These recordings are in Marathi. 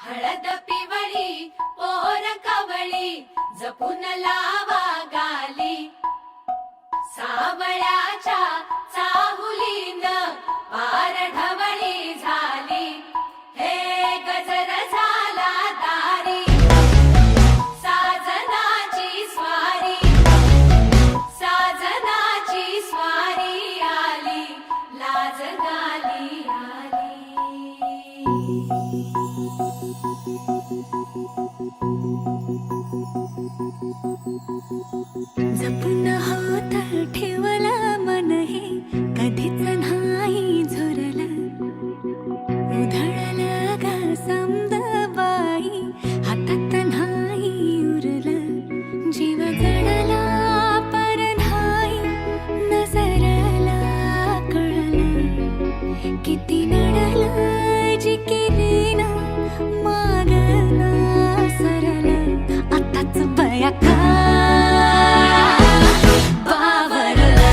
हळद पिवळी पोर कवळी जपून लावा गाली सावळ्याच्या चाहुलीन पार ढवळी झाली हे गजर झाला दारी साजनाची स्वारी आली लाज गाली जपून होत ठेवला मन हे कधीच नाही झुरला उधळला गा समद बाई हातात नाही उरला जीव जडला पर नाही नजरला कळला किती नडला जिकिरीना मागना सरला आताच बया का बावरला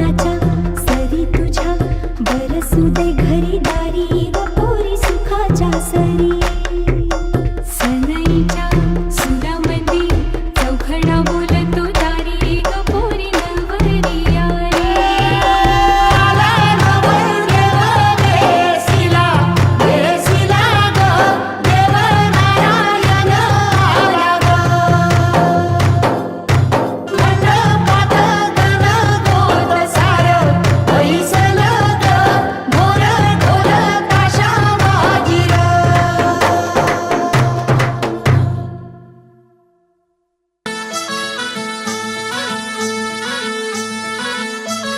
मनाच्या सरी तुझ्या बरसू दे घरी दारी ग पोरी सुखाच्या सरी सनईच्या सुरामंदी चौघडा बोलतो दारी ग पोरी नवरी आली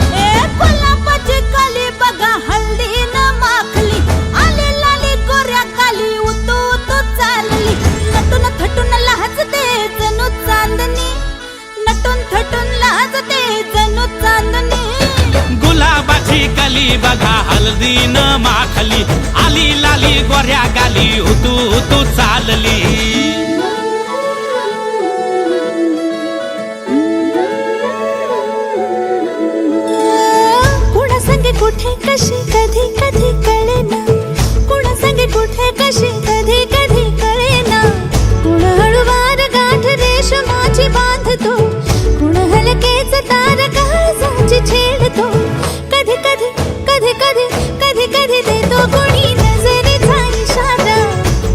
गुलाबाची कली बघा हल्दी न माखली आली लाली गोऱ्या काली उतू उतू चालली नटून थटून लाजते जणू चांदणी नटून थटून लाजते जणू चांदणी गुलाबाची कली बघा हल्दी न माखली आली लाली गोऱ्या गाली उतू उतू चालली कुणा संगे कुठे कशी कधी कधी कळेना कुणा संगे कुठे कशी कधी कधी कळेना कुण हळूवार गाठ रेशमाची बांधतो कुण हलकेच तार काळजाची छेडतो कधी कधी कधी कधी कधी कधी देतो कुणी नजरेचा इशारा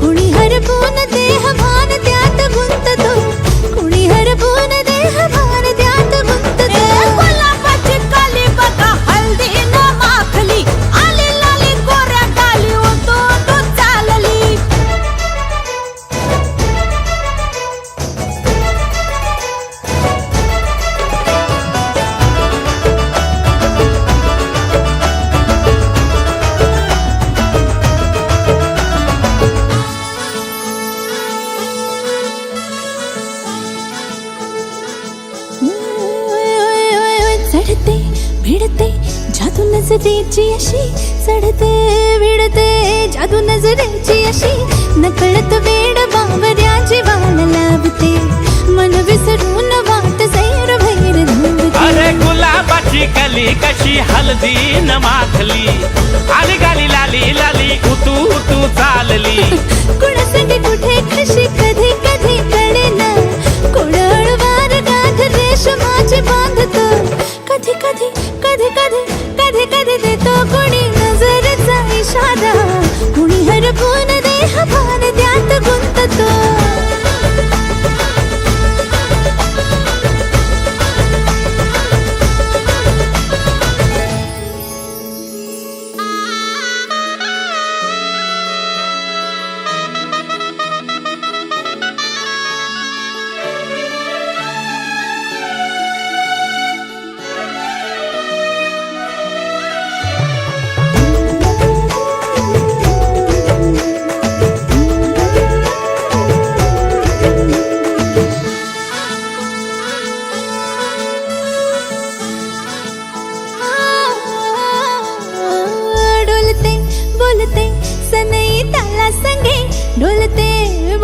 कुणी हरपून देह भान त्यात गुंततो कुणी हरपून देह भान त्यात गुंततो गुलाबाची काली बघा हल्दी न माखली आली लाली गोऱ्या काली उतू उतू चालली चढते भिडते जादू नजरेची अशी चढते भिडते जादू नजरेची अशी नकळत वेड बावऱ्याची वाल लाभते मन विसरून वाट सैर भैर धावते अरे गुलाबाची कली कशी हल्दी न माखली आली गाली लाली लाली उतू उतू चालली कुणा संगे कुठे कशी कधी कधी कळेना कुण हळूवार गाठ रेशमाची बांधतो कधी कधी कधी कधी कधी कधी देतो कुणी नजरेचा इशारा कुणी हरपून देह भान त्यात गुंततो डोलते बोलते सनई ताला संगे डोलते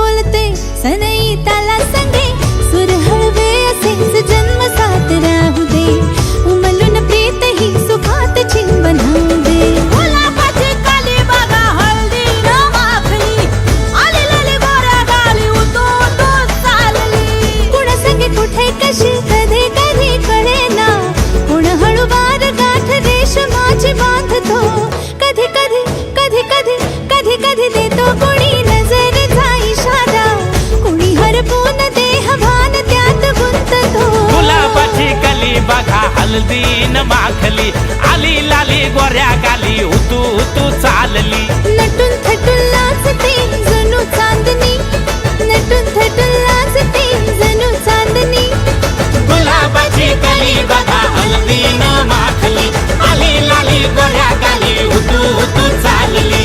बोलते सनई ताला संगे सुर हळवे असेच जन्म साथ राहू दे उमलून प्रीत ही सुखात चिंबन होऊ दे गुलाबाची काली बघा हल्दी न माखली आली लाली गोऱ्या गाली उतू उतू चालली कुणा संगे कुठे कशी कधी कधी कळेना कुण हळूवार गाठ रेशमाची बांधतो कधी कधी कधी कधी कधी कधी देतो कुणी नजरेचा इशारा कुणी हरपून देह भान त्यात गुंततो गुलाबाची कली बघा हल्दी न माखली आली लाली गोऱ्या गाली उतू उतू चालली नटून थटून लाजते जणू चांदणी नटून थटून लाजते जणू चांदणी गुलाबाची कली बघा हल्दी न माखली आली लाली गोऱ्या गाली उतू उतू चालली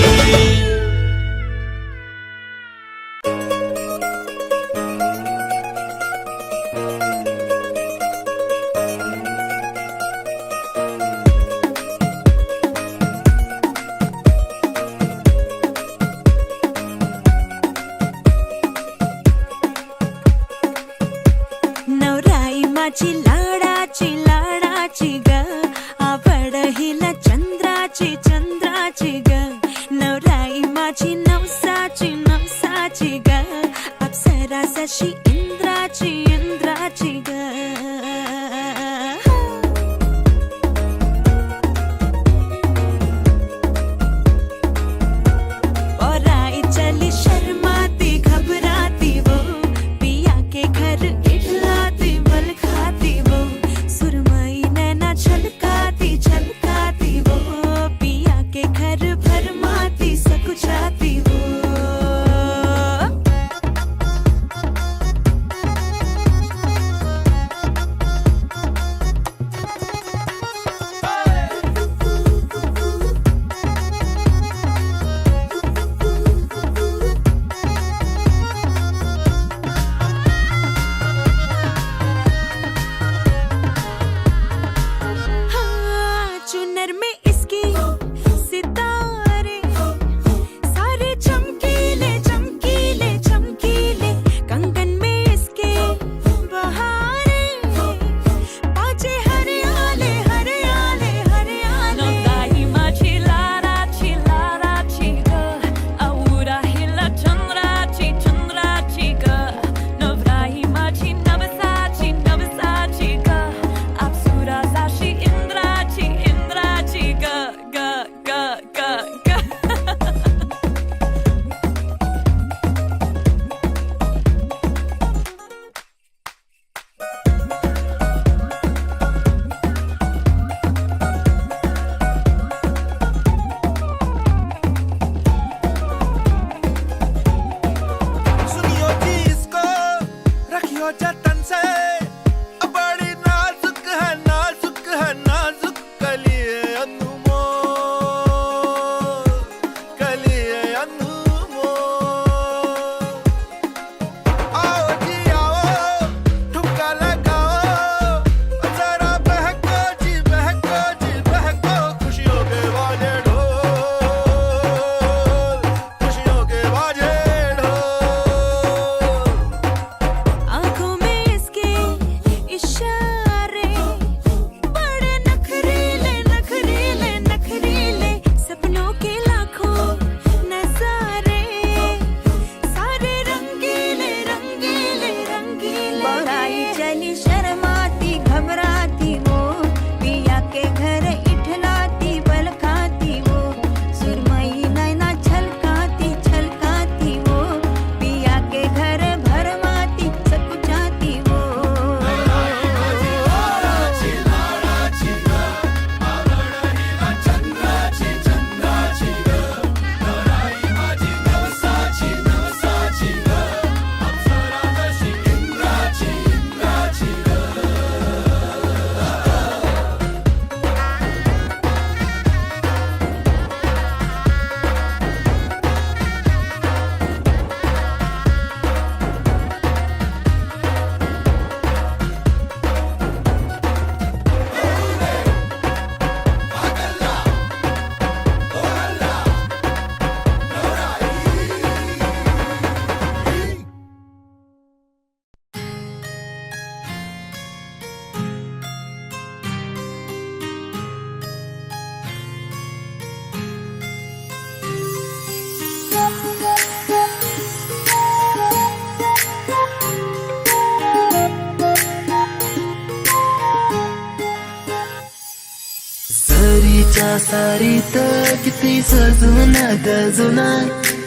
सरीच्या सारीत किती सजून दजुना,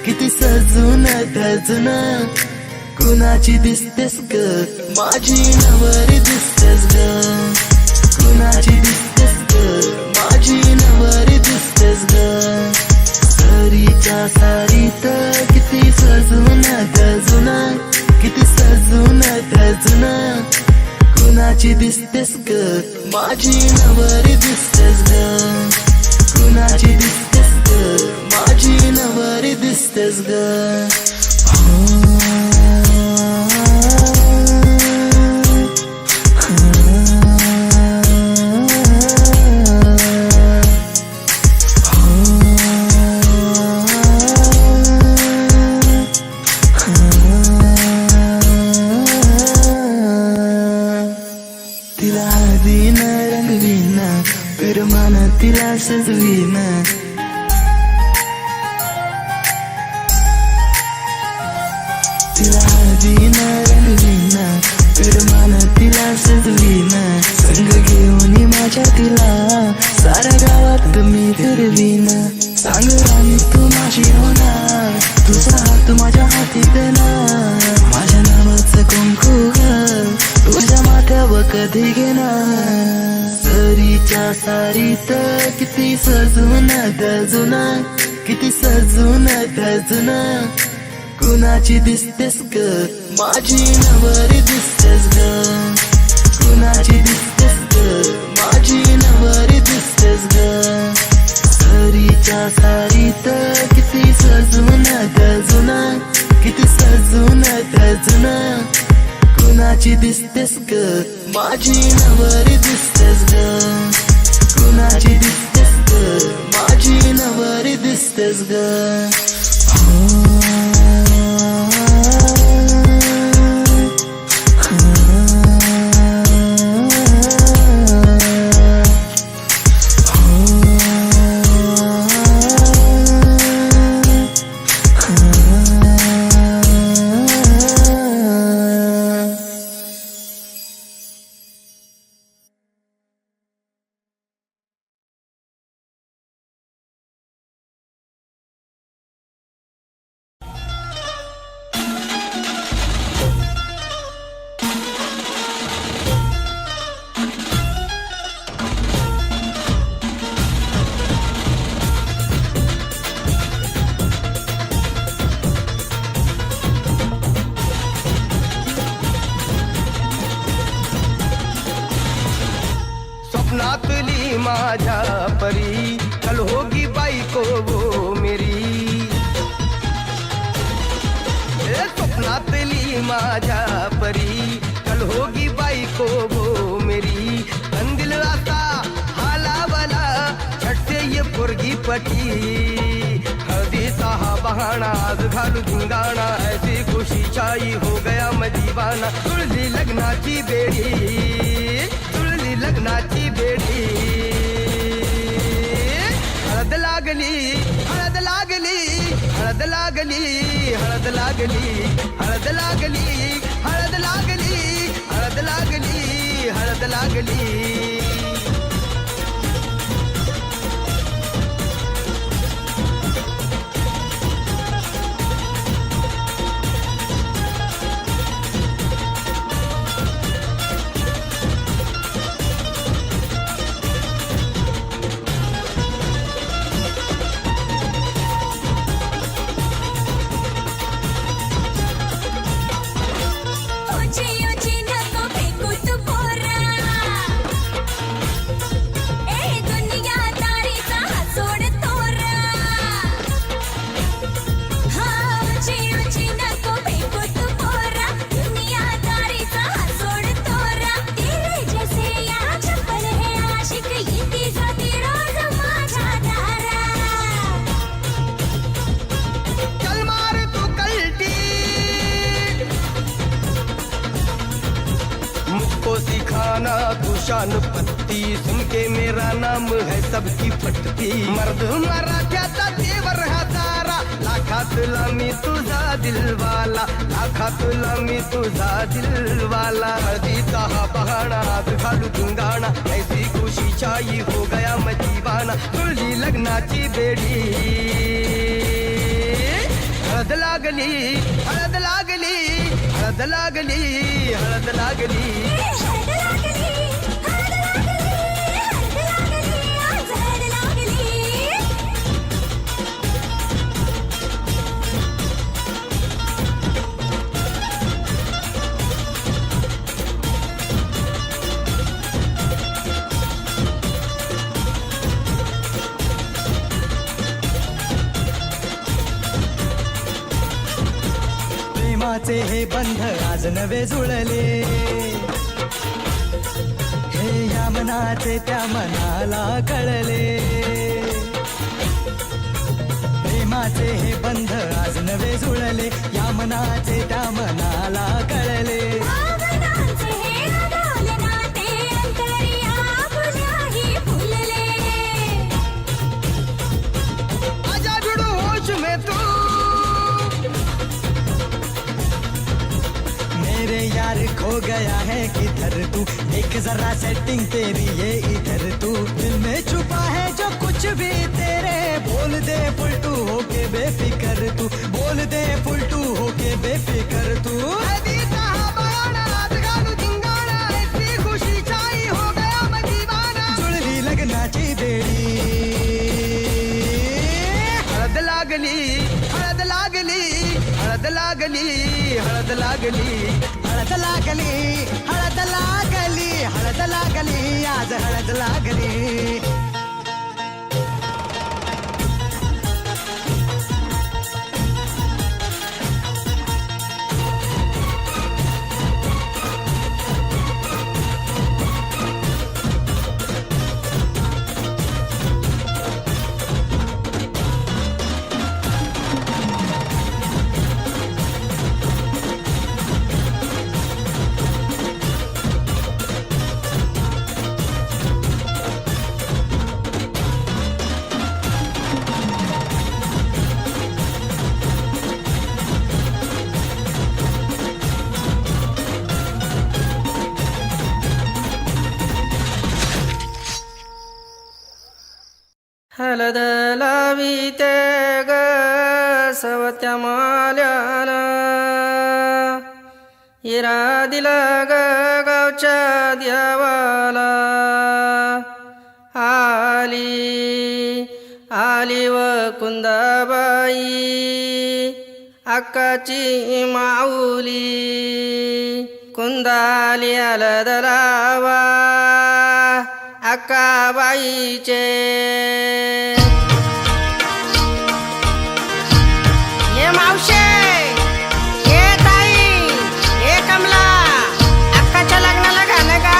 किती सजून दजुना, कुणाची दिसतेस ग माझी नवरी दिसतेस ग, कुणाची दिसतेस ग माझी नवरी दिसतेस ग. सरीच्या सारीत किती सजून दजुना, किती सजून दजुना, कुणाची दिसतेस ग माझी नवरी दिसतेस ग, कुणाची दिसतेस ग माझी नवरी दिसतेस ग. तिला हळदीन रंगवीन, पिरमान तिला सजवीन, तिला हळदीन रंगवीन, पिरमान तिला सजवीन, संग घेऊन माझ्या तिला साऱ्या गावात मी फिरवीन. सांग राणी तू माझी होणार, तुझा हात माझ्या हाती देणार, माझ्या नावाचं कुंकू तुझ्या माथ्यावर कधी घेणार. सरीच्या सारीत किती सजून दजुना, किती सजून दजुना, कुणाची दिसतेस ग माझी नवरी दिसतेस ग, कुणाची दिसतेस ग माझी नवरी दिसतेस ग. सरीच्या सारीत किती सजून दजुना, किती सजून दजुना, कुणाची दिसतेस ग माझी नवरी दिसतेस ग, कुणाची दिसतेस ग माझी नवरी दिसतेस ग. स्वप्नातली माझ्या परी कल होगी बायको वो मेरी, स्वप्नातली माझ्या परी कल होगी बायको वो मेरी. कंदिल राता हालावला झट से ये पोरगी पटी, हळदी सा बहाना आज घालू धिंगाणा, ऐसी खुशी चाई हो गया मैं दीवाना. जुळली लग्नाची बेडी, जुळली लग्नाची बेडी, हळद लागली हळद लागली हळद लागली हळद लागली हळद लागली हळद लागली हळद लागली हळद लागली. ऊंची ऊंची नको फेकू तू पोरा, ए दुनियादारीचा हा सोड तोरा. हा ऊंची ऊंची नको फेकू तू पोरा, दुनियादारीचा हा सोड तोरा. तेरे जैसे या चप्पल है आशिक, येती जाती रोज माझ्या दारात. चल मार तू कल्टी, मुझको सिखाना तू शान पत्ती, सुन के मेरा नाम है सबकी फटती. मर्द मराठ्याचा देवर हा तारा, लाखातला मी तुझा दिलवाला, लाखातला मी तुझा दिलवाला. हळदीचा हा बहाणा आज घालू धिंगाणा, ऐसी खुशी चाई हो गया मैं दीवाना. लग्नाची बेडी हळद लागली हळद लागली हळद लागली हळद लागली प्रेमाचे हे बंध आज नवे जुळले हे या मनाचे त्या मनाला कळले प्रेमाचे हे बंध आज नवे जुळले या मनाचे त्या मनाला कळले आजा जुड़ो होश में तू मेरे यार खो गया है किधर तू एक जरा सेटिंग तेरी ये इधर तू दिल में छुपा है जो कुछ भी तेरे बोल दे फुलटू होके बेफिकर तू बोल दे फुलटू होके बेफिकर तू हदी साहबाना रात गालू धिंगाणा ऐसी खुशी चाही हो गया मैं दीवाना जुळली लग्नाची बेडी हळद लागली हळद लागली हळद लागली हळद लागली हळद लागली हळद लागली हळद लागली आज हळद लागली हलद लाविते ग सवत्या माल्यानं हिरा दिला ग गावच्या देवाला आली आली व कुंदाबाई अक्काची माऊली कुंदाली हलद लावा अक्काबाईचे ये मावशे ये ताई ये कमला अक्काच्या लग्नाला घालं का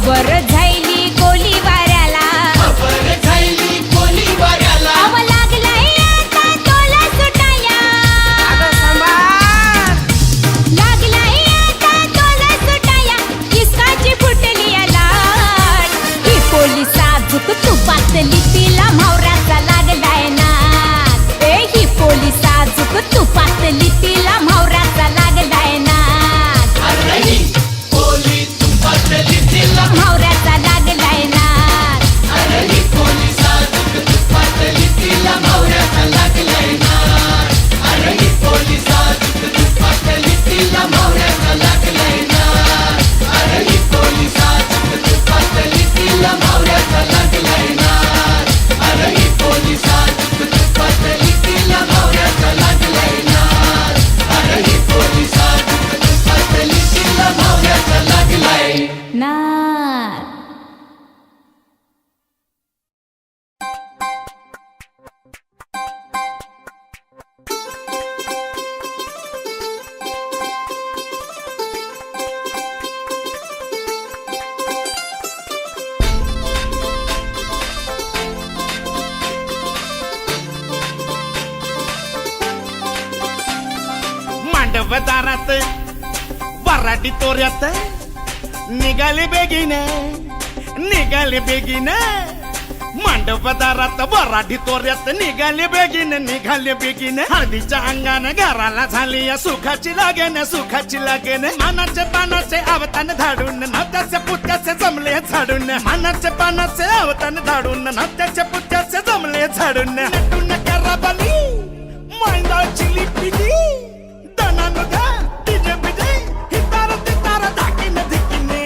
खबर झाली गोली वाऱ्याला अव लागलाय आता तोला सुटाया अगं सांभाळ लागलाय आता तोला सुटाया इस्काची फुटली लाट ही पोलीस आजूक तुपातली तिला म्हावऱ्याचा लागलाय नाद ए ही पोलीस आजूक तुपातली तिला म्हावऱ्याचा लागलाय नाद म्हावऱ्याचा लागलाय नाद नाद मांडव दारात वराडी तोऱ्यात निघाले बेगीने मांडव दारात वराडी तोऱ्यात निघाले बेगीने हळदीच्या अंगाने घराला झाली या सुखाची लागेन मानाचे पानाचे आवतान धाडून नत्याचे पुत्याचे जमले झाडून मानाचे पानाचे आवतान धाडून नत्याचे पुत्याचे जमले झाडून नटून कराबाली मांडाची लिपिली दनानुदा डीजे बिजे हितार तितार धाकीने धिकीने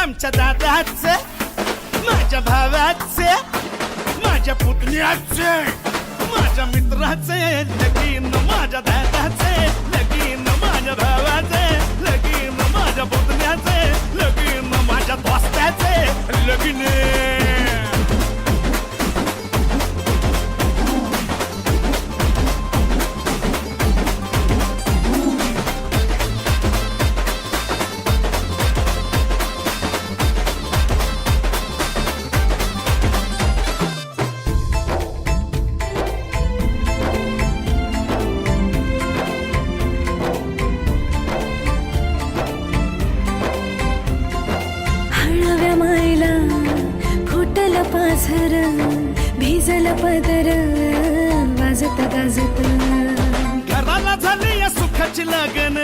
आमच्या दादाचे माझ्या भावाचे माझ्या पुतण्याचे माझ्या मित्राचे लगीन माझ्या दादाचे लगीन माझ्या भावाचे लगीन माझ्या पुतण्याचे लगीन माझ्या दोस्ताचे लगीन हळव्या मायला फुटल पाझर भिजल पदर वाजत गाजत घराला झाली या सुखाची लगन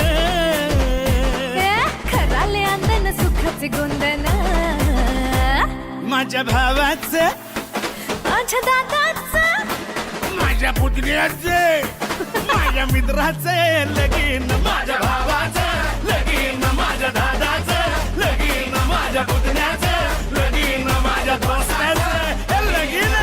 खराले अंदन सुखाचे गोंदन माझ्या भावाचं माझ्या दादाचं माझ्या पुतण्याचे माझ्या मित्राचे लगीन माझ्या भावाचं लगीन माझ्या दादाचं लगीन माझ्या पुतण्याचं लगीन माझ्या दोस्ताचं लगीन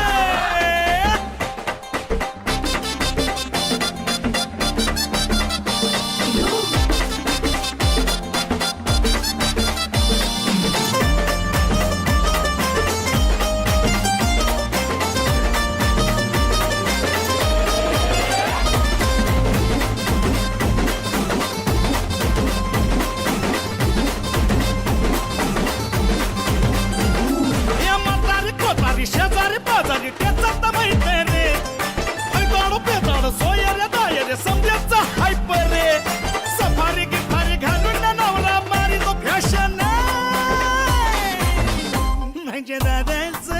शेजारी पाजारी त्याचा माहिती रे गाडो पेदाड सोयऱ्या दायरे समजायचा हायपर रे सफारी गिफारी घालून नवरा मारी तो फॅशन माझ्या दादाचं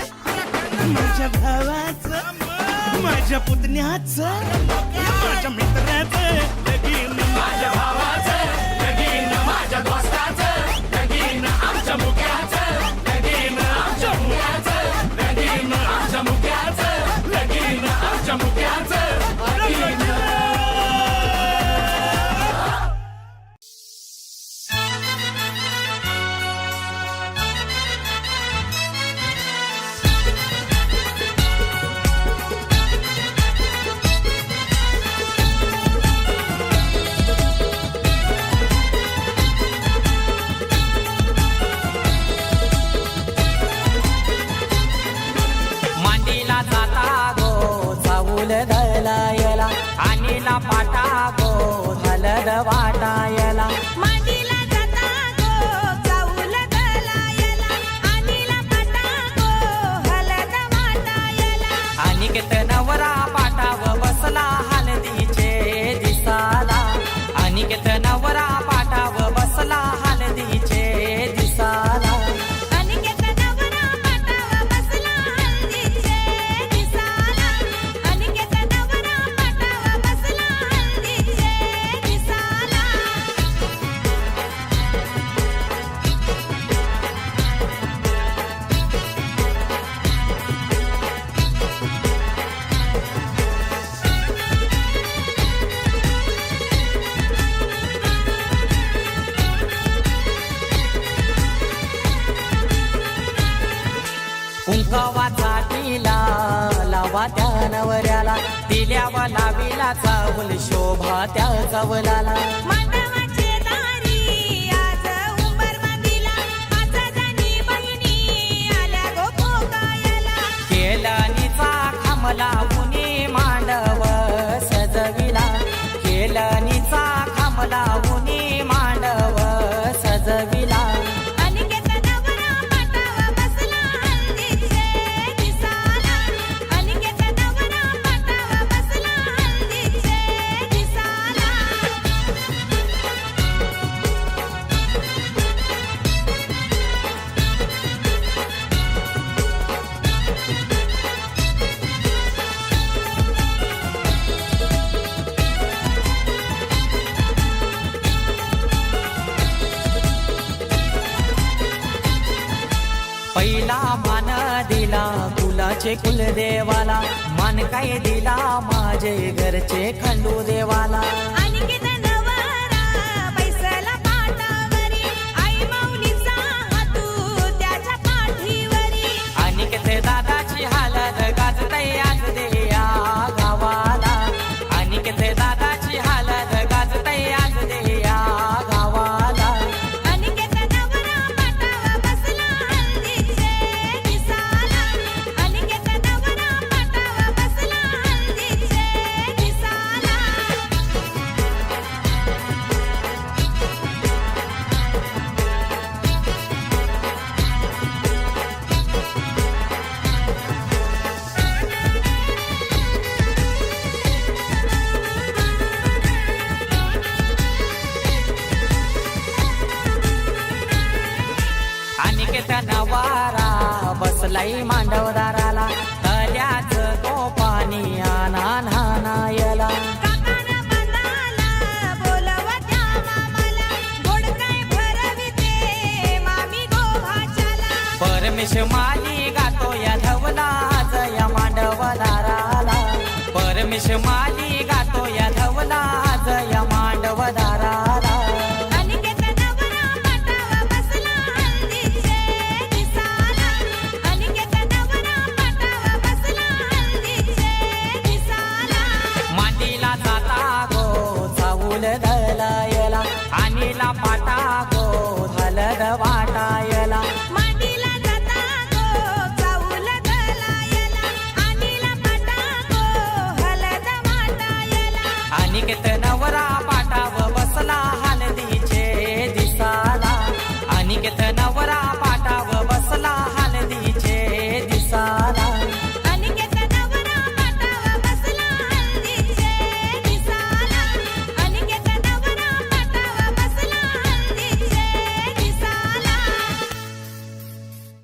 माझ्या भावाचं माझ्या पुतण्याचं माझ्या मित्राचं लगीन माझ्या भावाचं लगीन माझ्या दोस्ताचं लगीन आमच्या मुक्याचं लगीन आमच्या मुक्याचं लगीन आमच्या मुक्याचं लगीन आमच्या मुक्याचं गव्हाचा टिला लावा त्या नवऱ्याला दिल्यावा लावीला चावल शोभा त्या चावलाला मांडवाचे दारी आज उंबर बांधिला माझा जाणी बहिणी आल्या गो पोकायला केलनीचा खांबला उनी मांडव सजविला केलनीचा खांबला उनी मांडव सजविला अनिकेत नवरा पाटावा बसला हल्दीचे दिसाला अनिकेत नवरा पाटावा बसला हल्दीचे दिसाला पहिला मान दिला कुलाचे कुलदेवाला मान काय दिला माझे घरचे खंडू देवाला अनिकेत नवरा बैसला पाटावरी आई माऊलीचा हातू त्याच्या पाठीवरी अनिकेत दादाची हालत गाजतय आज दे या गावाला अनिकेत दादाची हालत गाजतय आज दे या गावाला अनिकेत नवरा पाटावा बसला हल्दीचे दिसाला अनिकेत नवरा पाटावा बसला हल्दीचे दिसाला अनिकेत नवारा बसलाई मांडवदाराला तल्याच तो पाणी आणा नानायला काकान बंदाला बोलवा त्या मामाला गोड काय भरविते मामी गोभाच्याला परमेश माली गातो या धवला आज या मांडवदाराला परमेश माली